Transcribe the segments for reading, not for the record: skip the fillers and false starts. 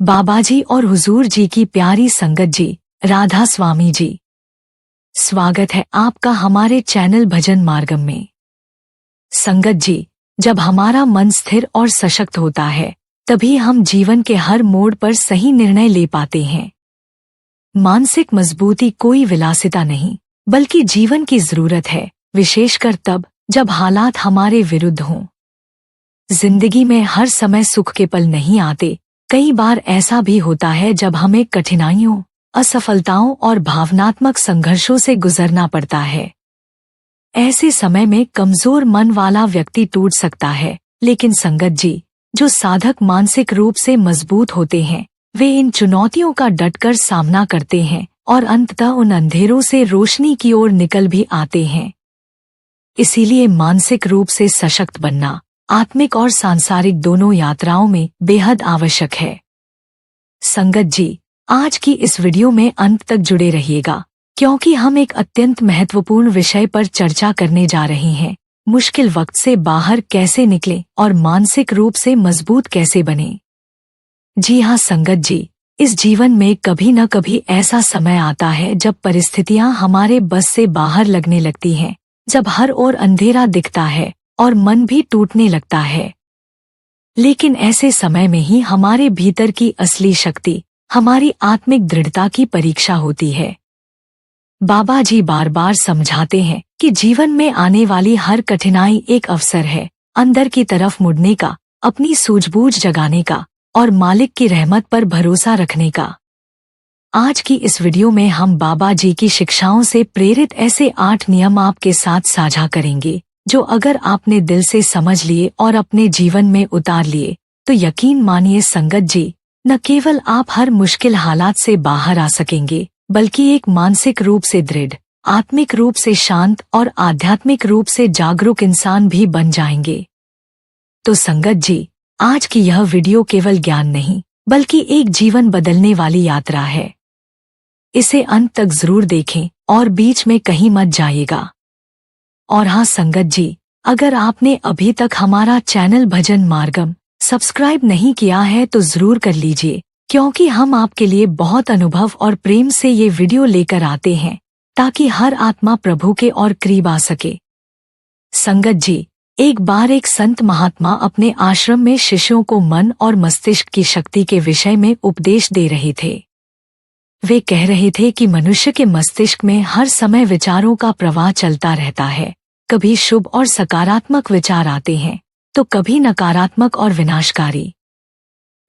बाबाजी और हुजूर जी की प्यारी संगत जी, राधा स्वामी जी, स्वागत है आपका हमारे चैनल भजन मार्गम में। संगत जी, जब हमारा मन स्थिर और सशक्त होता है तभी हम जीवन के हर मोड़ पर सही निर्णय ले पाते हैं। मानसिक मजबूती कोई विलासिता नहीं बल्कि जीवन की जरूरत है, विशेषकर तब जब हालात हमारे विरुद्ध हों। जिंदगी में हर समय सुख के पल नहीं आते। कई बार ऐसा भी होता है जब हमें कठिनाइयों, असफलताओं और भावनात्मक संघर्षों से गुजरना पड़ता है। ऐसे समय में कमजोर मन वाला व्यक्ति टूट सकता है, लेकिन संगत जी, जो साधक मानसिक रूप से मजबूत होते हैं वे इन चुनौतियों का डटकर सामना करते हैं और अंततः उन अंधेरों से रोशनी की ओर निकल भी आते हैं। इसीलिए मानसिक रूप से सशक्त बनना आत्मिक और सांसारिक दोनों यात्राओं में बेहद आवश्यक है। संगत जी, आज की इस वीडियो में अंत तक जुड़े रहिएगा, क्योंकि हम एक अत्यंत महत्वपूर्ण विषय पर चर्चा करने जा रहे हैं। मुश्किल वक्त से बाहर कैसे निकलें और मानसिक रूप से मजबूत कैसे बनें। जी हाँ संगत जी, इस जीवन में कभी न कभी ऐसा समय आता है जब परिस्थितियां हमारे बस से बाहर लगने लगती हैं, जब हर ओर अंधेरा दिखता है और मन भी टूटने लगता है। लेकिन ऐसे समय में ही हमारे भीतर की असली शक्ति, हमारी आत्मिक दृढ़ता की परीक्षा होती है। बाबा जी बार बार समझाते हैं कि जीवन में आने वाली हर कठिनाई एक अवसर है, अंदर की तरफ मुड़ने का, अपनी सूझबूझ जगाने का और मालिक की रहमत पर भरोसा रखने का। आज की इस वीडियो में हम बाबा जी की शिक्षाओं से प्रेरित ऐसे 8 नियम आपके साथ साझा करेंगे, जो अगर आपने दिल से समझ लिए और अपने जीवन में उतार लिए तो यकीन मानिए संगत जी, न केवल आप हर मुश्किल हालात से बाहर आ सकेंगे बल्कि एक मानसिक रूप से दृढ़, आत्मिक रूप से शांत और आध्यात्मिक रूप से जागरूक इंसान भी बन जाएंगे। तो संगत जी, आज की यह वीडियो केवल ज्ञान नहीं बल्कि एक जीवन बदलने वाली यात्रा है। इसे अंत तक जरूर देखें और बीच में कहीं मत जाइएगा। और हाँ संगत जी, अगर आपने अभी तक हमारा चैनल भजन मार्गम सब्सक्राइब नहीं किया है तो जरूर कर लीजिए, क्योंकि हम आपके लिए बहुत अनुभव और प्रेम से ये वीडियो लेकर आते हैं ताकि हर आत्मा प्रभु के और करीब आ सके। संगत जी, एक बार एक संत महात्मा अपने आश्रम में शिष्यों को मन और मस्तिष्क की शक्ति के विषय में उपदेश दे रहे थे। वे कह रहे थे कि मनुष्य के मस्तिष्क में हर समय विचारों का प्रवाह चलता रहता है। कभी शुभ और सकारात्मक विचार आते हैं तो कभी नकारात्मक और विनाशकारी।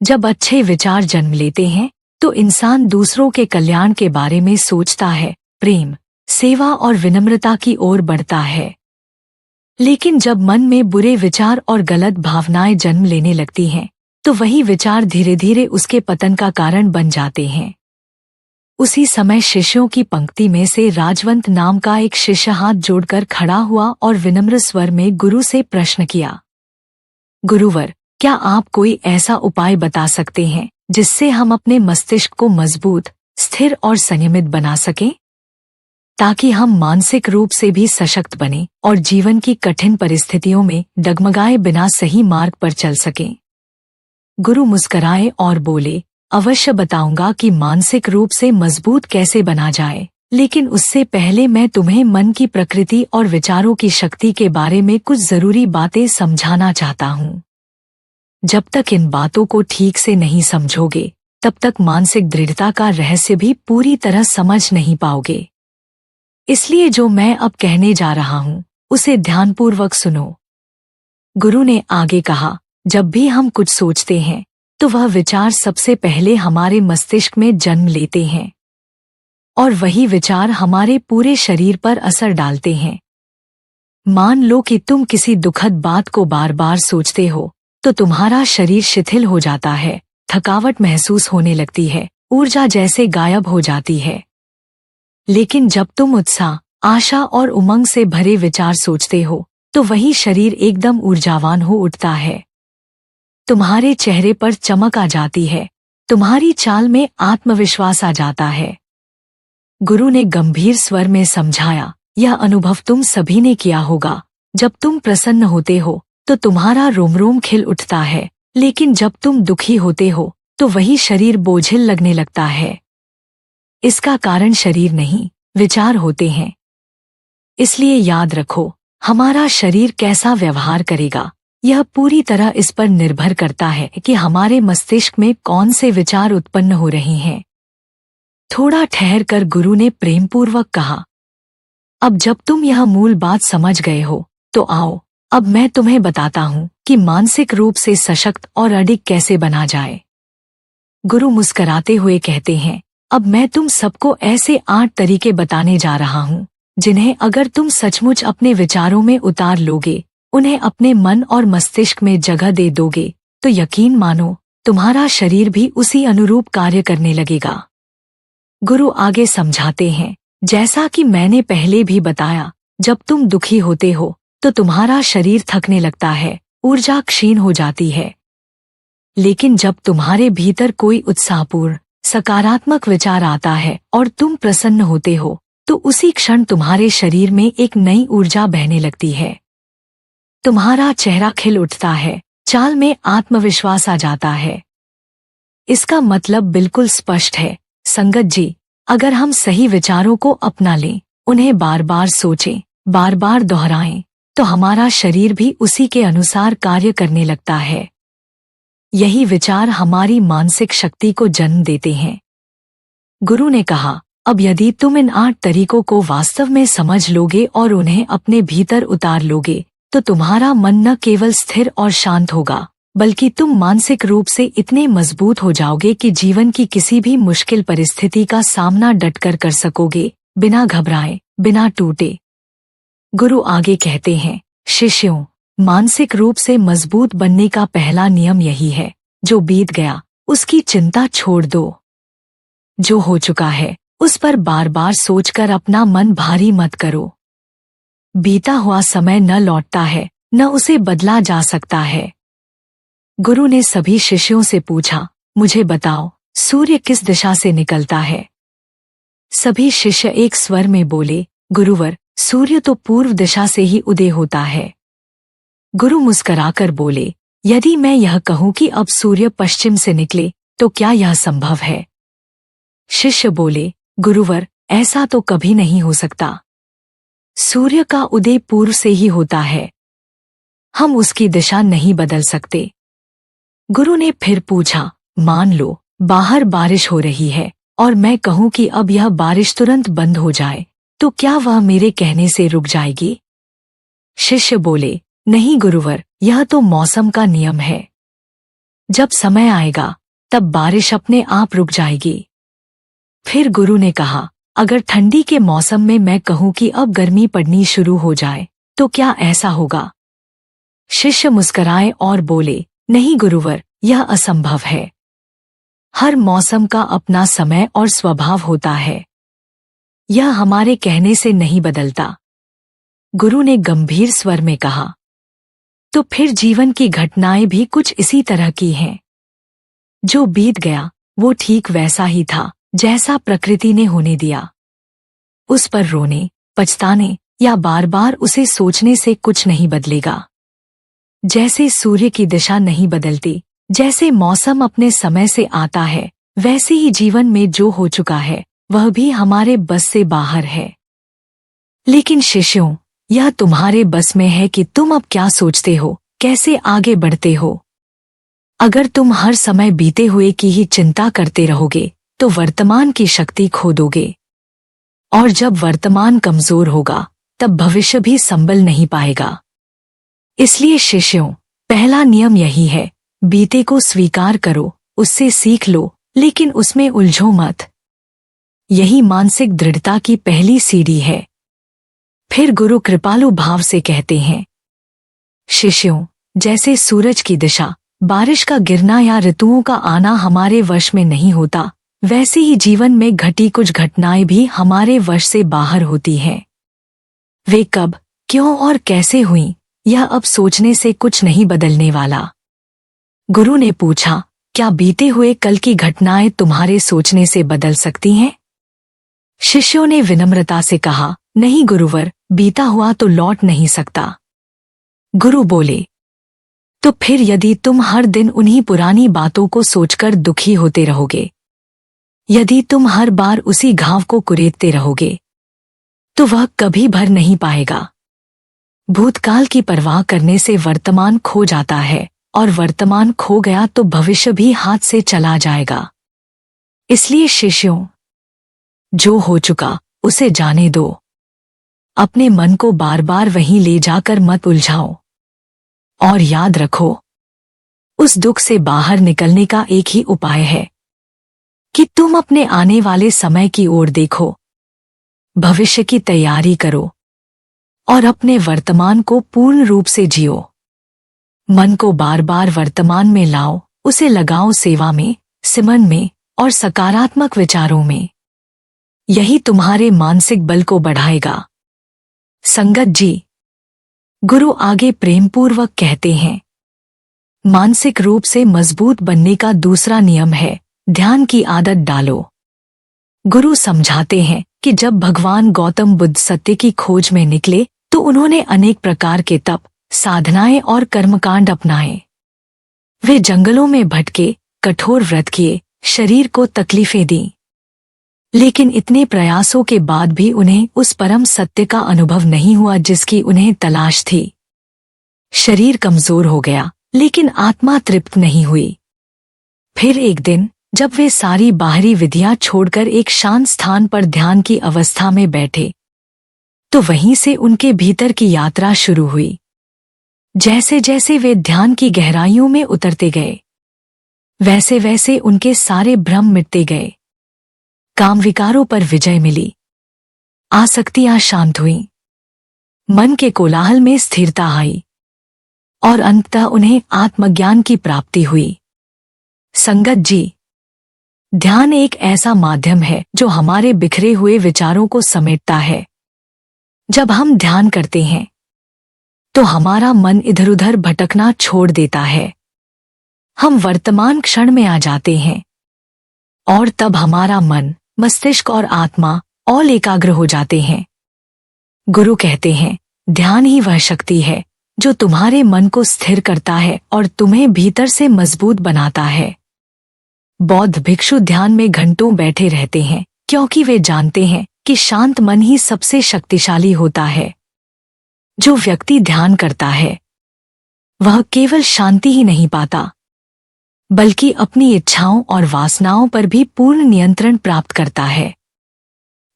जब अच्छे विचार जन्म लेते हैं तो इंसान दूसरों के कल्याण के बारे में सोचता है, प्रेम, सेवा और विनम्रता की ओर बढ़ता है। लेकिन जब मन में बुरे विचार और गलत भावनाएं जन्म लेने लगती हैं तो वही विचार धीरे धीरे उसके पतन का कारण बन जाते हैं। उसी समय शिष्यों की पंक्ति में से राजवंत नाम का एक शिष्य हाथ जोड़कर खड़ा हुआ और विनम्र स्वर में गुरु से प्रश्न किया, गुरुवर, क्या आप कोई ऐसा उपाय बता सकते हैं जिससे हम अपने मस्तिष्क को मजबूत, स्थिर और संयमित बना सकें, ताकि हम मानसिक रूप से भी सशक्त बने और जीवन की कठिन परिस्थितियों में डगमगाए बिना सही मार्ग पर चल सकें। गुरु मुस्कराए और बोले, अवश्य बताऊंगा कि मानसिक रूप से मजबूत कैसे बना जाए, लेकिन उससे पहले मैं तुम्हें मन की प्रकृति और विचारों की शक्ति के बारे में कुछ जरूरी बातें समझाना चाहता हूँ। जब तक इन बातों को ठीक से नहीं समझोगे तब तक मानसिक दृढ़ता का रहस्य भी पूरी तरह समझ नहीं पाओगे। इसलिए जो मैं अब कहने जा रहा हूँ उसे ध्यानपूर्वक सुनो। गुरु ने आगे कहा, जब भी हम कुछ सोचते हैं तो वह विचार सबसे पहले हमारे मस्तिष्क में जन्म लेते हैं और वही विचार हमारे पूरे शरीर पर असर डालते हैं। मान लो कि तुम किसी दुखद बात को बार बार सोचते हो तो तुम्हारा शरीर शिथिल हो जाता है, थकावट महसूस होने लगती है, ऊर्जा जैसे गायब हो जाती है। लेकिन जब तुम उत्साह, आशा और उमंग से भरे विचार सोचते हो तो वही शरीर एकदम ऊर्जावान हो उठता है। तुम्हारे चेहरे पर चमक आ जाती है, तुम्हारी चाल में आत्मविश्वास आ जाता है। गुरु ने गंभीर स्वर में समझाया, यह अनुभव तुम सभी ने किया होगा। जब तुम प्रसन्न होते हो तो तुम्हारा रोम रोम खिल उठता है, लेकिन जब तुम दुखी होते हो तो वही शरीर बोझिल लगने लगता है। इसका कारण शरीर नहीं, विचार होते हैं। इसलिए याद रखो, हमारा शरीर कैसा व्यवहार करेगा, यह पूरी तरह इस पर निर्भर करता है कि हमारे मस्तिष्क में कौन से विचार उत्पन्न हो रहे हैं। थोड़ा ठहर कर गुरु ने प्रेमपूर्वक कहा, अब जब तुम यह मूल बात समझ गए हो, तो आओ, अब मैं तुम्हें बताता हूँ कि मानसिक रूप से सशक्त और अडिग कैसे बना जाए। गुरु मुस्कराते हुए कहते हैं, अब मैं तुम सबको ऐसे 8 तरीके बताने जा रहा हूँ, जिन्हें अगर तुम सचमुच अपने विचारों में उतार लोगे, उन्हें अपने मन और मस्तिष्क में जगह दे दोगे, तो यकीन मानो, तुम्हारा शरीर भी उसी अनुरूप कार्य करने लगेगा। गुरु आगे समझाते हैं, जैसा कि मैंने पहले भी बताया, जब तुम दुखी होते हो तो तुम्हारा शरीर थकने लगता है, ऊर्जा क्षीण हो जाती है। लेकिन जब तुम्हारे भीतर कोई उत्साहपूर्ण सकारात्मक विचार आता है और तुम प्रसन्न होते हो, तो उसी क्षण तुम्हारे शरीर में एक नई ऊर्जा बहने लगती है। तुम्हारा चेहरा खिल उठता है, चाल में आत्मविश्वास आ जाता है। इसका मतलब बिल्कुल स्पष्ट है संगत जी, अगर हम सही विचारों को अपना लें, उन्हें बार बार सोचें, बार बार दोहराएं, तो हमारा शरीर भी उसी के अनुसार कार्य करने लगता है। यही विचार हमारी मानसिक शक्ति को जन्म देते हैं। गुरु ने कहा, अब यदि तुम इन 8 तरीकों को वास्तव में समझ लोगे और उन्हें अपने भीतर उतार लोगे, तो तुम्हारा मन न केवल स्थिर और शांत होगा, बल्कि तुम मानसिक रूप से इतने मजबूत हो जाओगे कि जीवन की किसी भी मुश्किल परिस्थिति का सामना डटकर कर सकोगे, बिना घबराए, बिना टूटे। गुरु आगे कहते हैं, शिष्यों, मानसिक रूप से मजबूत बनने का पहला नियम यही है, जो बीत गया उसकी चिंता छोड़ दो। जो हो चुका है उस पर बार बार सोचकर अपना मन भारी मत करो। बीता हुआ समय न लौटता है, न उसे बदला जा सकता है। गुरु ने सभी शिष्यों से पूछा, मुझे बताओ, सूर्य किस दिशा से निकलता है? सभी शिष्य एक स्वर में बोले, गुरुवर, सूर्य तो पूर्व दिशा से ही उदय होता है। गुरु मुस्कराकर बोले, यदि मैं यह कहूं कि अब सूर्य पश्चिम से निकले, तो क्या यह संभव है? शिष्य बोले, गुरुवर, ऐसा तो कभी नहीं हो सकता। सूर्य का उदय पूर्व से ही होता है, हम उसकी दिशा नहीं बदल सकते। गुरु ने फिर पूछा, मान लो बाहर बारिश हो रही है और मैं कहूं कि अब यह बारिश तुरंत बंद हो जाए, तो क्या वह मेरे कहने से रुक जाएगी? शिष्य बोले, नहीं गुरुवर, यह तो मौसम का नियम है। जब समय आएगा तब बारिश अपने आप रुक जाएगी। फिर गुरु ने कहा, अगर ठंडी के मौसम में मैं कहूं कि अब गर्मी पड़नी शुरू हो जाए, तो क्या ऐसा होगा? शिष्य मुस्कराए और बोले, नहीं गुरुवर, यह असंभव है। हर मौसम का अपना समय और स्वभाव होता है, यह हमारे कहने से नहीं बदलता। गुरु ने गंभीर स्वर में कहा, तो फिर जीवन की घटनाएं भी कुछ इसी तरह की हैं। जो बीत गया वो ठीक वैसा ही था जैसा प्रकृति ने होने दिया। उस पर रोने, पछताने या बार बार उसे सोचने से कुछ नहीं बदलेगा। जैसे सूर्य की दिशा नहीं बदलती, जैसे मौसम अपने समय से आता है, वैसे ही जीवन में जो हो चुका है वह भी हमारे बस से बाहर है। लेकिन शिष्यों, यह तुम्हारे बस में है कि तुम अब क्या सोचते हो, कैसे आगे बढ़ते हो। अगर तुम हर समय बीते हुए की ही चिंता करते रहोगे, तो वर्तमान की शक्ति खो दोगे, और जब वर्तमान कमजोर होगा तब भविष्य भी संभल नहीं पाएगा। इसलिए शिष्यों, पहला नियम यही है, बीते को स्वीकार करो, उससे सीख लो, लेकिन उसमें उलझो मत। यही मानसिक दृढ़ता की पहली सीढ़ी है। फिर गुरु कृपालु भाव से कहते हैं, शिष्यों, जैसे सूरज की दिशा, बारिश का गिरना या ऋतुओं का आना हमारे वश में नहीं होता, वैसे ही जीवन में घटी कुछ घटनाएं भी हमारे वश से बाहर होती हैं। वे कब, क्यों और कैसे हुईं, यह अब सोचने से कुछ नहीं बदलने वाला। गुरु ने पूछा, क्या बीते हुए कल की घटनाएं तुम्हारे सोचने से बदल सकती हैं? शिष्यों ने विनम्रता से कहा, नहीं गुरुवर, बीता हुआ तो लौट नहीं सकता। गुरु बोले, तो फिर यदि तुम हर दिन उन्हीं पुरानी बातों को सोचकर दुखी होते रहोगे, यदि तुम हर बार उसी घाव को कुरेदते रहोगे, तो वह कभी भर नहीं पाएगा। भूतकाल की परवाह करने से वर्तमान खो जाता है, और वर्तमान खो गया तो भविष्य भी हाथ से चला जाएगा। इसलिए शिष्यों, जो हो चुका उसे जाने दो। अपने मन को बार बार वहीं ले जाकर मत उलझाओ। और याद रखो, उस दुख से बाहर निकलने का एक ही उपाय है कि तुम अपने आने वाले समय की ओर देखो, भविष्य की तैयारी करो और अपने वर्तमान को पूर्ण रूप से जियो। मन को बार बार वर्तमान में लाओ, उसे लगाओ सेवा में, सिमरन में और सकारात्मक विचारों में। यही तुम्हारे मानसिक बल को बढ़ाएगा। संगत जी, गुरु आगे प्रेमपूर्वक कहते हैं, मानसिक रूप से मजबूत बनने का दूसरा नियम है ध्यान की आदत डालो। गुरु समझाते हैं कि जब भगवान गौतम बुद्ध सत्य की खोज में निकले तो उन्होंने अनेक प्रकार के तप, साधनाएं और कर्मकांड अपनाए। वे जंगलों में भटके, कठोर व्रत किए, शरीर को तकलीफें दी, लेकिन इतने प्रयासों के बाद भी उन्हें उस परम सत्य का अनुभव नहीं हुआ जिसकी उन्हें तलाश थी। शरीर कमजोर हो गया, लेकिन आत्मा तृप्त नहीं हुई। फिर एक दिन जब वे सारी बाहरी विधियां छोड़कर एक शांत स्थान पर ध्यान की अवस्था में बैठे, तो वहीं से उनके भीतर की यात्रा शुरू हुई। जैसे जैसे वे ध्यान की गहराइयों में उतरते गए, वैसे वैसे उनके सारे भ्रम मिटते गए। काम विकारों पर विजय मिली, आसक्तियां शांत हुईं, मन के कोलाहल में स्थिरता आई और अंततः उन्हें आत्मज्ञान की प्राप्ति हुई। संगत जी, ध्यान एक ऐसा माध्यम है जो हमारे बिखरे हुए विचारों को समेटता है। जब हम ध्यान करते हैं तो हमारा मन इधर उधर भटकना छोड़ देता है। हम वर्तमान क्षण में आ जाते हैं और तब हमारा मन, मस्तिष्क और आत्मा और एकाग्र हो जाते हैं। गुरु कहते हैं, ध्यान ही वह शक्ति है जो तुम्हारे मन को स्थिर करता है और तुम्हें भीतर से मजबूत बनाता है। बौद्ध भिक्षु ध्यान में घंटों बैठे रहते हैं क्योंकि वे जानते हैं कि शांत मन ही सबसे शक्तिशाली होता है। जो व्यक्ति ध्यान करता है वह केवल शांति ही नहीं पाता, बल्कि अपनी इच्छाओं और वासनाओं पर भी पूर्ण नियंत्रण प्राप्त करता है।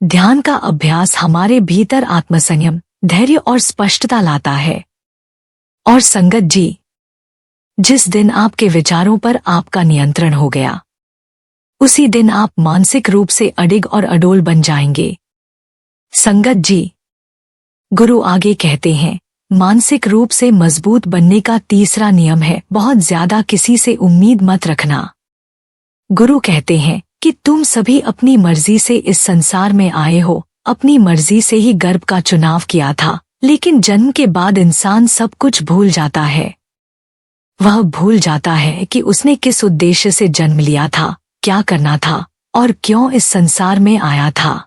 ध्यान का अभ्यास हमारे भीतर आत्मसंयम, धैर्य और स्पष्टता लाता है। और संगत जी, जिस दिन आपके विचारों पर आपका नियंत्रण हो गया, उसी दिन आप मानसिक रूप से अडिग और अडोल बन जाएंगे। संगत जी, गुरु आगे कहते हैं, मानसिक रूप से मजबूत बनने का तीसरा नियम है बहुत ज्यादा किसी से उम्मीद मत रखना। गुरु कहते हैं कि तुम सभी अपनी मर्जी से इस संसार में आए हो, अपनी मर्जी से ही गर्भ का चुनाव किया था, लेकिन जन्म के बाद इंसान सब कुछ भूल जाता है। वह भूल जाता है कि उसने किस उद्देश्य से जन्म लिया था, क्या करना था और क्यों इस संसार में आया था।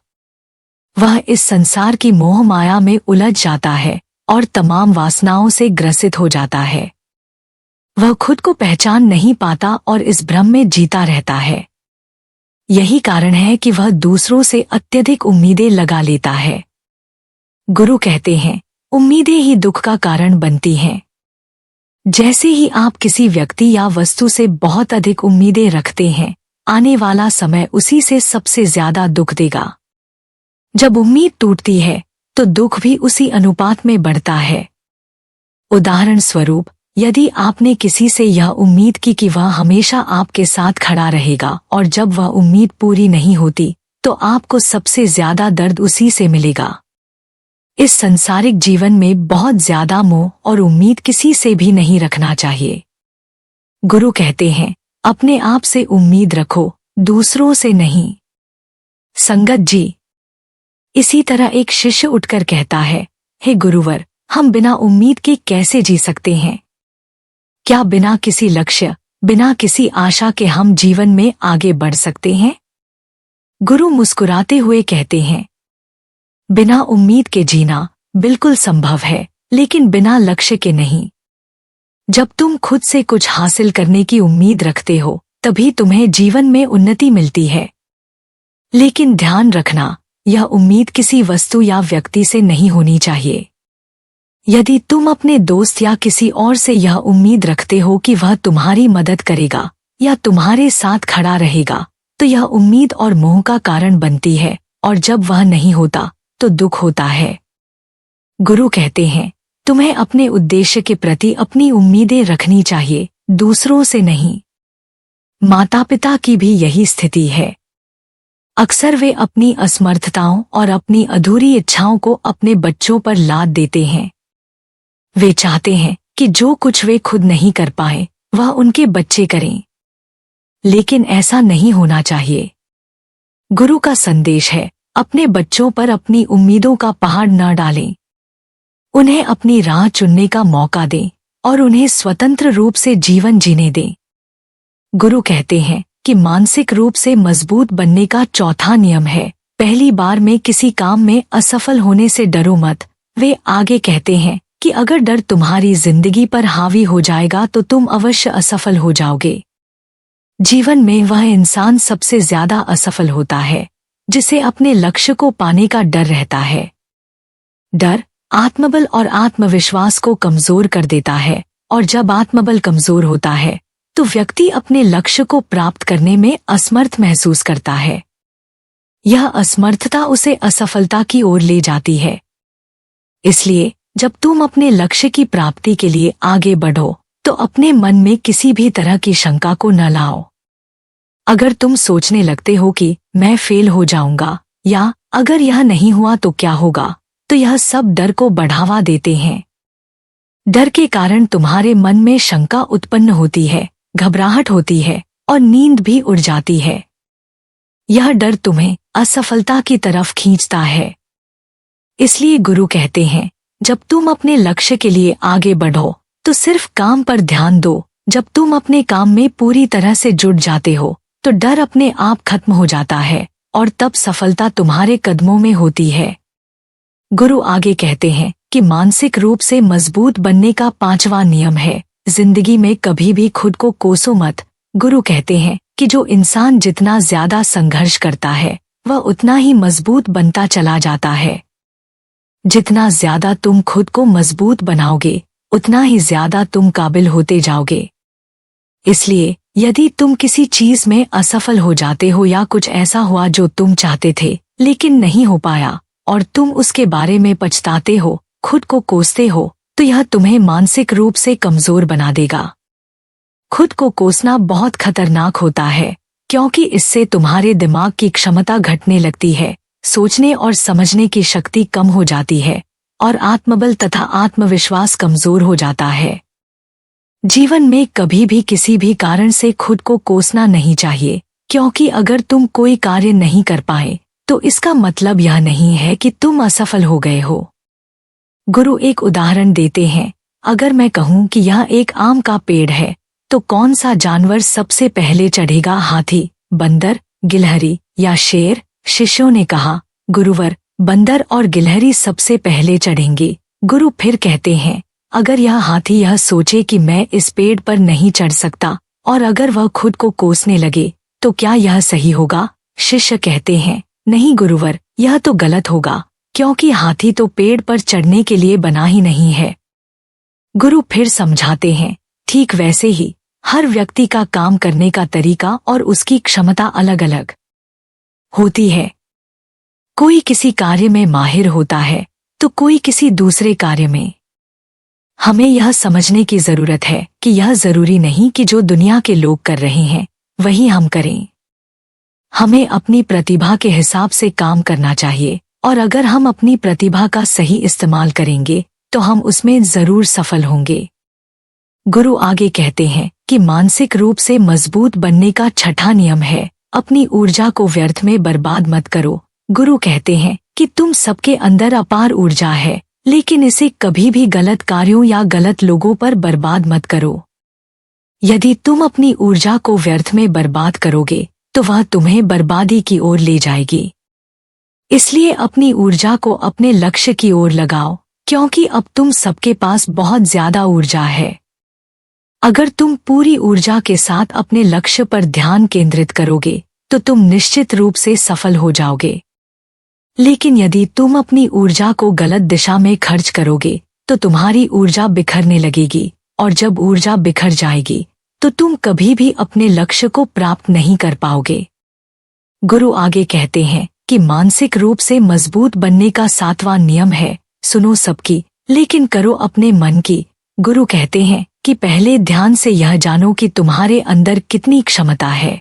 वह इस संसार की मोह माया में उलझ जाता है और तमाम वासनाओं से ग्रसित हो जाता है। वह खुद को पहचान नहीं पाता और इस भ्रम में जीता रहता है। यही कारण है कि वह दूसरों से अत्यधिक उम्मीदें लगा लेता है। गुरु कहते हैं, उम्मीदें ही दुख का कारण बनती हैं। जैसे ही आप किसी व्यक्ति या वस्तु से बहुत अधिक उम्मीदें रखते हैं, आने वाला समय उसी से सबसे ज्यादा दुख देगा। जब उम्मीद टूटती है तो दुख भी उसी अनुपात में बढ़ता है। उदाहरण स्वरूप, यदि आपने किसी से यह उम्मीद की कि वह हमेशा आपके साथ खड़ा रहेगा और जब वह उम्मीद पूरी नहीं होती तो आपको सबसे ज्यादा दर्द उसी से मिलेगा। इस संसारिक जीवन में बहुत ज्यादा मोह और उम्मीद किसी से भी नहीं रखना चाहिए। गुरु कहते हैं, अपने आप से उम्मीद रखो, दूसरों से नहीं। संगत जी, इसी तरह एक शिष्य उठकर कहता है, हे गुरुवर, हम बिना उम्मीद के कैसे जी सकते हैं? क्या बिना किसी लक्ष्य, बिना किसी आशा के हम जीवन में आगे बढ़ सकते हैं? गुरु मुस्कुराते हुए कहते हैं, बिना उम्मीद के जीना बिल्कुल संभव है, लेकिन बिना लक्ष्य के नहीं। जब तुम खुद से कुछ हासिल करने की उम्मीद रखते हो तभी तुम्हें जीवन में उन्नति मिलती है। लेकिन ध्यान रखना, यह उम्मीद किसी वस्तु या व्यक्ति से नहीं होनी चाहिए। यदि तुम अपने दोस्त या किसी और से यह उम्मीद रखते हो कि वह तुम्हारी मदद करेगा या तुम्हारे साथ खड़ा रहेगा, तो यह उम्मीद और मोह का कारण बनती है, और जब वह नहीं होता तो दुख होता है। गुरु कहते हैं, तुम्हें अपने उद्देश्य के प्रति अपनी उम्मीदें रखनी चाहिए, दूसरों से नहीं। माता पिता की भी यही स्थिति है। अक्सर वे अपनी असमर्थताओं और अपनी अधूरी इच्छाओं को अपने बच्चों पर लाद देते हैं। वे चाहते हैं कि जो कुछ वे खुद नहीं कर पाए वह उनके बच्चे करें, लेकिन ऐसा नहीं होना चाहिए। गुरु का संदेश है, अपने बच्चों पर अपनी उम्मीदों का पहाड़ न डालें। उन्हें अपनी राह चुनने का मौका दें और उन्हें स्वतंत्र रूप से जीवन जीने दें। गुरु कहते हैं कि मानसिक रूप से मजबूत बनने का चौथा नियम है, पहली बार में किसी काम में असफल होने से डरो मत। वे आगे कहते हैं कि अगर डर तुम्हारी जिंदगी पर हावी हो जाएगा तो तुम अवश्य असफल हो जाओगे। जीवन में वह इंसान सबसे ज्यादा असफल होता है जिसे अपने लक्ष्य को पाने का डर रहता है। डर आत्मबल और आत्मविश्वास को कमजोर कर देता है, और जब आत्मबल कमजोर होता है तो व्यक्ति अपने लक्ष्य को प्राप्त करने में असमर्थ महसूस करता है। यह असमर्थता उसे असफलता की ओर ले जाती है। इसलिए जब तुम अपने लक्ष्य की प्राप्ति के लिए आगे बढ़ो तो अपने मन में किसी भी तरह की शंका को न लाओ। अगर तुम सोचने लगते हो कि मैं फेल हो जाऊंगा या अगर यह नहीं हुआ तो क्या होगा, तो यह सब डर को बढ़ावा देते हैं। डर के कारण तुम्हारे मन में शंका उत्पन्न होती है, घबराहट होती है और नींद भी उड़ जाती है। यह डर तुम्हें असफलता की तरफ खींचता है। इसलिए गुरु कहते हैं, जब तुम अपने लक्ष्य के लिए आगे बढ़ो तो सिर्फ काम पर ध्यान दो। जब तुम अपने काम में पूरी तरह से जुट जाते हो तो डर अपने आप खत्म हो जाता है और तब सफलता तुम्हारे कदमों में होती है। गुरु आगे कहते हैं कि मानसिक रूप से मजबूत बनने का पांचवा नियम है, जिंदगी में कभी भी खुद को कोसो मत। गुरु कहते हैं कि जो इंसान जितना ज्यादा संघर्ष करता है वह उतना ही मजबूत बनता चला जाता है। जितना ज्यादा तुम खुद को मजबूत बनाओगे उतना ही ज्यादा तुम काबिल होते जाओगे। इसलिए यदि तुम किसी चीज में असफल हो जाते हो या कुछ ऐसा हुआ जो तुम चाहते थे लेकिन नहीं हो पाया और तुम उसके बारे में पछताते हो, खुद को कोसते हो, तो यह तुम्हें मानसिक रूप से कमजोर बना देगा। खुद को कोसना बहुत खतरनाक होता है क्योंकि इससे तुम्हारे दिमाग की क्षमता घटने लगती है, सोचने और समझने की शक्ति कम हो जाती है और आत्मबल तथा आत्मविश्वास कमजोर हो जाता है। जीवन में कभी भी किसी भी कारण से खुद को कोसना नहीं चाहिए, क्योंकि अगर तुम कोई कार्य नहीं कर पाए तो इसका मतलब यह नहीं है कि तुम असफल हो गए हो। गुरु एक उदाहरण देते हैं, अगर मैं कहूँ कि यह एक आम का पेड़ है तो कौन सा जानवर सबसे पहले चढ़ेगा, हाथी, बंदर, गिलहरी या शेर? शिष्यों ने कहा, गुरुवर, बंदर और गिलहरी सबसे पहले चढ़ेंगे। गुरु फिर कहते हैं, अगर यह हाथी यह सोचे कि मैं इस पेड़ पर नहीं चढ़ सकता और अगर वह खुद को कोसने लगे तो क्या यह सही होगा? शिष्य कहते हैं, नहीं गुरुवर, यह तो गलत होगा, क्योंकि हाथी तो पेड़ पर चढ़ने के लिए बना ही नहीं है। गुरु फिर समझाते हैं, ठीक वैसे ही हर व्यक्ति का काम करने का तरीका और उसकी क्षमता अलग अलग होती है। कोई किसी कार्य में माहिर होता है तो कोई किसी दूसरे कार्य में। हमें यह समझने की जरूरत है कि यह जरूरी नहीं कि जो दुनिया के लोग कर रहे हैं वही हम करें। हमें अपनी प्रतिभा के हिसाब से काम करना चाहिए और अगर हम अपनी प्रतिभा का सही इस्तेमाल करेंगे तो हम उसमें जरूर सफल होंगे। गुरु आगे कहते हैं कि मानसिक रूप से मजबूत बनने का छठा नियम है, अपनी ऊर्जा को व्यर्थ में बर्बाद मत करो। गुरु कहते हैं कि तुम सबके अंदर अपार ऊर्जा है, लेकिन इसे कभी भी गलत कार्यों या गलत लोगों पर बर्बाद मत करो। यदि तुम अपनी ऊर्जा को व्यर्थ में बर्बाद करोगे तो वह तुम्हें बर्बादी की ओर ले जाएगी। इसलिए अपनी ऊर्जा को अपने लक्ष्य की ओर लगाओ, क्योंकि अब तुम सबके पास बहुत ज्यादा ऊर्जा है। अगर तुम पूरी ऊर्जा के साथ अपने लक्ष्य पर ध्यान केंद्रित करोगे तो तुम निश्चित रूप से सफल हो जाओगे। लेकिन यदि तुम अपनी ऊर्जा को गलत दिशा में खर्च करोगे तो तुम्हारी ऊर्जा बिखरने लगेगी, और जब ऊर्जा बिखर जाएगी तो तुम कभी भी अपने लक्ष्य को प्राप्त नहीं कर पाओगे। गुरु आगे कहते हैं कि मानसिक रूप से मजबूत बनने का 7वां नियम है, सुनो सबकी लेकिन करो अपने मन की। गुरु कहते हैं कि पहले ध्यान से यह जानो कि तुम्हारे अंदर कितनी क्षमता है।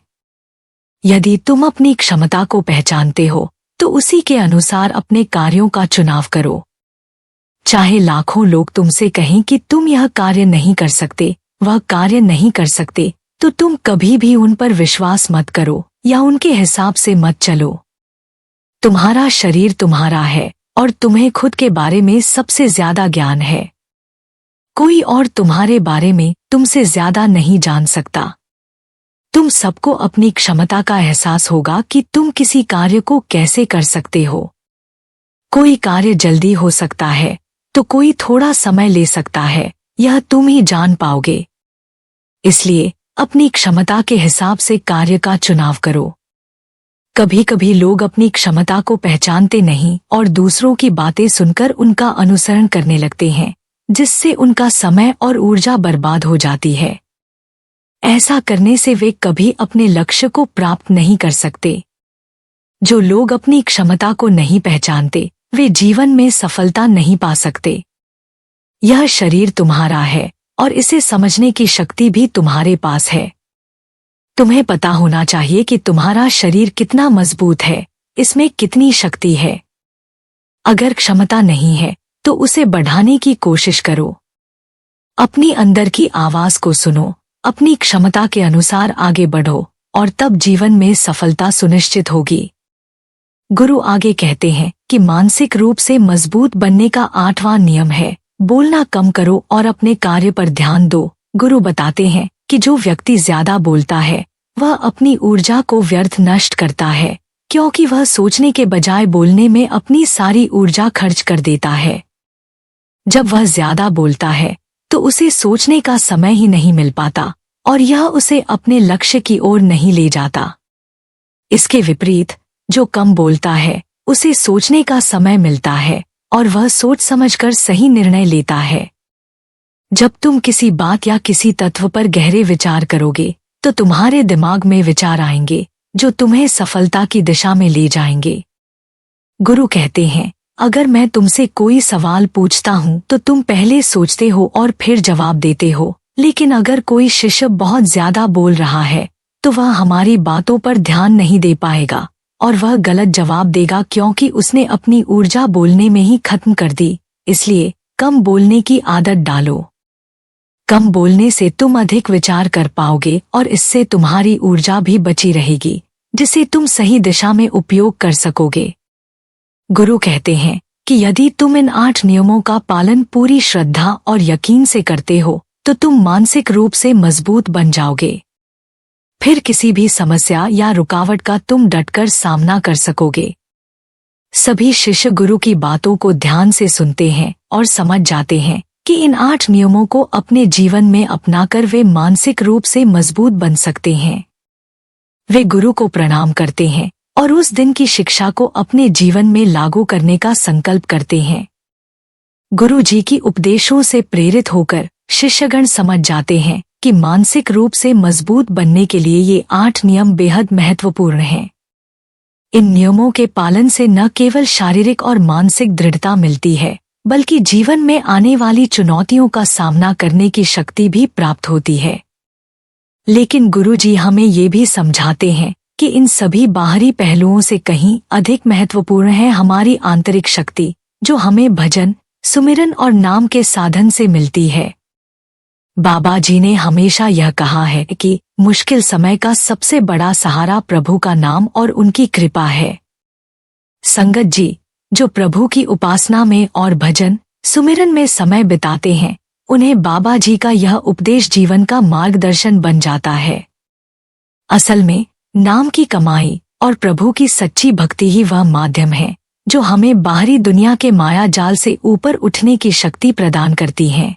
यदि तुम अपनी क्षमता को पहचानते हो तो उसी के अनुसार अपने कार्यों का चुनाव करो। चाहे लाखों लोग तुमसे कहें कि तुम यह कार्य नहीं कर सकते, वह कार्य नहीं कर सकते, तो तुम कभी भी उन पर विश्वास मत करो या उनके हिसाब से मत चलो। तुम्हारा शरीर तुम्हारा है और तुम्हें खुद के बारे में सबसे ज्यादा ज्ञान है। कोई और तुम्हारे बारे में तुमसे ज्यादा नहीं जान सकता। तुम सबको अपनी क्षमता का एहसास होगा कि तुम किसी कार्य को कैसे कर सकते हो। कोई कार्य जल्दी हो सकता है तो कोई थोड़ा समय ले सकता है, यह तुम ही जान पाओगे। इसलिए अपनी क्षमता के हिसाब से कार्य का चुनाव करो। कभी कभी लोग अपनी क्षमता को पहचानते नहीं और दूसरों की बातें सुनकर उनका अनुसरण करने लगते हैं, जिससे उनका समय और ऊर्जा बर्बाद हो जाती है। ऐसा करने से वे कभी अपने लक्ष्य को प्राप्त नहीं कर सकते। जो लोग अपनी क्षमता को नहीं पहचानते वे जीवन में सफलता नहीं पा सकते। यह शरीर तुम्हारा है और इसे समझने की शक्ति भी तुम्हारे पास है। तुम्हें पता होना चाहिए कि तुम्हारा शरीर कितना मजबूत है, इसमें कितनी शक्ति है। अगर क्षमता नहीं है तो उसे बढ़ाने की कोशिश करो। अपनी अंदर की आवाज को सुनो, अपनी क्षमता के अनुसार आगे बढ़ो और तब जीवन में सफलता सुनिश्चित होगी। गुरु आगे कहते हैं कि मानसिक रूप से मजबूत बनने का 8वां नियम है, बोलना कम करो और अपने कार्य पर ध्यान दो। गुरु बताते हैं कि जो व्यक्ति ज्यादा बोलता है वह अपनी ऊर्जा को व्यर्थ नष्ट करता है, क्योंकि वह सोचने के बजाय बोलने में अपनी सारी ऊर्जा खर्च कर देता है। जब वह ज्यादा बोलता है तो उसे सोचने का समय ही नहीं मिल पाता और यह उसे अपने लक्ष्य की ओर नहीं ले जाता। इसके विपरीत जो कम बोलता है उसे सोचने का समय मिलता है और वह सोच समझकर सही निर्णय लेता है। जब तुम किसी बात या किसी तत्व पर गहरे विचार करोगे तो तुम्हारे दिमाग में विचार आएंगे जो तुम्हें सफलता की दिशा में ले जाएंगे। गुरु कहते हैं, अगर मैं तुमसे कोई सवाल पूछता हूँ तो तुम पहले सोचते हो और फिर जवाब देते हो, लेकिन अगर कोई शिष्य बहुत ज्यादा बोल रहा है तो वह हमारी बातों पर ध्यान नहीं दे पाएगा और वह गलत जवाब देगा, क्योंकि उसने अपनी ऊर्जा बोलने में ही खत्म कर दी। इसलिए कम बोलने की आदत डालो। कम बोलने से तुम अधिक विचार कर पाओगे और इससे तुम्हारी ऊर्जा भी बची रहेगी, जिसे तुम सही दिशा में उपयोग कर सकोगे। गुरु कहते हैं कि यदि तुम इन 8 नियमों का पालन पूरी श्रद्धा और यकीन से करते हो तो तुम मानसिक रूप से मजबूत बन जाओगे। फिर किसी भी समस्या या रुकावट का तुम डटकर सामना कर सकोगे। सभी शिष्य गुरु की बातों को ध्यान से सुनते हैं और समझ जाते हैं कि इन 8 नियमों को अपने जीवन में अपनाकर वे मानसिक रूप से मजबूत बन सकते हैं। वे गुरु को प्रणाम करते हैं और उस दिन की शिक्षा को अपने जीवन में लागू करने का संकल्प करते हैं। गुरु जी की उपदेशों से प्रेरित होकर शिष्यगण समझ जाते हैं कि मानसिक रूप से मजबूत बनने के लिए ये 8 नियम बेहद महत्वपूर्ण हैं। इन नियमों के पालन से न केवल शारीरिक और मानसिक दृढ़ता मिलती है, बल्कि जीवन में आने वाली चुनौतियों का सामना करने की शक्ति भी प्राप्त होती है। लेकिन गुरु जी हमें ये भी समझाते हैं कि इन सभी बाहरी पहलुओं से कहीं अधिक महत्वपूर्ण है हमारी आंतरिक शक्ति, जो हमें भजन, सुमिरन और नाम के साधन से मिलती है। बाबा जी ने हमेशा यह कहा है कि मुश्किल समय का सबसे बड़ा सहारा प्रभु का नाम और उनकी कृपा है। संगत जी, जो प्रभु की उपासना में और भजन, सुमिरन में समय बिताते हैं, उन्हें बाबा जी का यह उपदेश जीवन का मार्गदर्शन बन जाता है। असल में नाम की कमाई और प्रभु की सच्ची भक्ति ही वह माध्यम है जो हमें बाहरी दुनिया के माया जाल से ऊपर उठने की शक्ति प्रदान करती है।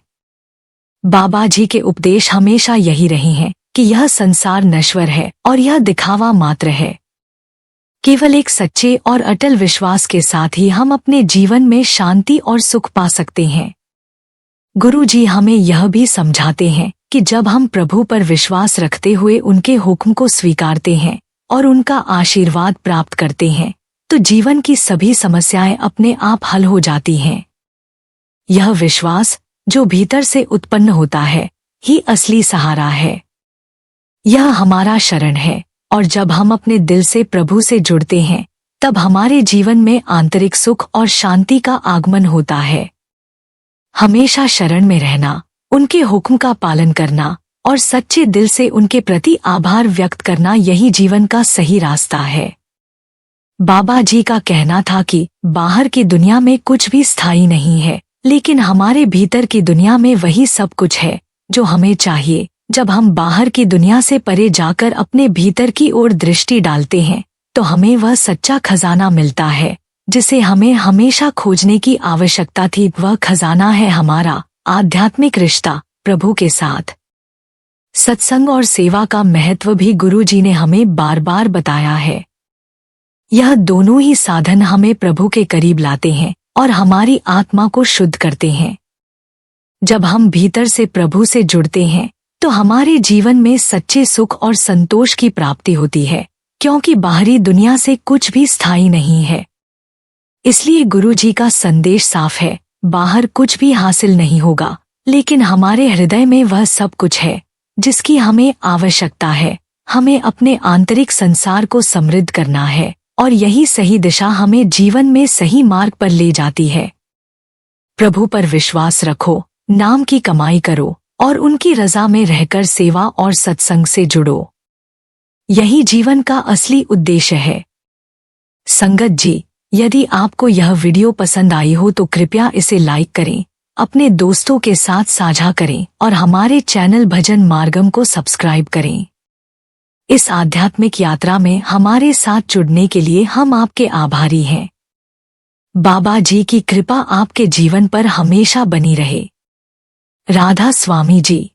बाबा जी के उपदेश हमेशा यही रहे हैं कि यह संसार नश्वर है और यह दिखावा मात्र है। केवल एक सच्चे और अटल विश्वास के साथ ही हम अपने जीवन में शांति और सुख पा सकते हैं। गुरु जी हमें यह भी समझाते हैं कि जब हम प्रभु पर विश्वास रखते हुए उनके हुक्म को स्वीकारते हैं और उनका आशीर्वाद प्राप्त करते हैं तो जीवन की सभी समस्याएं अपने आप हल हो जाती हैं। यह विश्वास जो भीतर से उत्पन्न होता है ही असली सहारा है। यह हमारा शरण है और जब हम अपने दिल से प्रभु से जुड़ते हैं तब हमारे जीवन में आंतरिक सुख और शांति का आगमन होता है। हमेशा शरण में रहना, उनके हुक्म का पालन करना और सच्चे दिल से उनके प्रति आभार व्यक्त करना यही जीवन का सही रास्ता है। बाबा जी का कहना था कि बाहर की दुनिया में कुछ भी स्थायी नहीं है, लेकिन हमारे भीतर की दुनिया में वही सब कुछ है जो हमें चाहिए। जब हम बाहर की दुनिया से परे जाकर अपने भीतर की ओर दृष्टि डालते हैं तो हमें वह सच्चा खजाना मिलता है जिसे हमें हमेशा खोजने की आवश्यकता थी। वह खजाना है हमारा आध्यात्मिक रिश्ता प्रभु के साथ। सत्संग और सेवा का महत्व भी गुरु जी ने हमें बार बार बताया है। यह दोनों ही साधन हमें प्रभु के करीब लाते हैं और हमारी आत्मा को शुद्ध करते हैं। जब हम भीतर से प्रभु से जुड़ते हैं तो हमारे जीवन में सच्चे सुख और संतोष की प्राप्ति होती है, क्योंकि बाहरी दुनिया से कुछ भी स्थायी नहीं है। इसलिए गुरु जी का संदेश साफ है, बाहर कुछ भी हासिल नहीं होगा, लेकिन हमारे हृदय में वह सब कुछ है जिसकी हमें आवश्यकता है। हमें अपने आंतरिक संसार को समृद्ध करना है और यही सही दिशा हमें जीवन में सही मार्ग पर ले जाती है। प्रभु पर विश्वास रखो, नाम की कमाई करो और उनकी रजा में रहकर सेवा और सत्संग से जुड़ो। यही जीवन का असली उद्देश्य है। संगत जी, यदि आपको यह वीडियो पसंद आई हो तो कृपया इसे लाइक करें, अपने दोस्तों के साथ साझा करें और हमारे चैनल भजन मार्गम को सब्सक्राइब करें। इस आध्यात्मिक यात्रा में हमारे साथ जुड़ने के लिए हम आपके आभारी हैं। बाबा जी की कृपा आपके जीवन पर हमेशा बनी रहे। राधा स्वामी जी।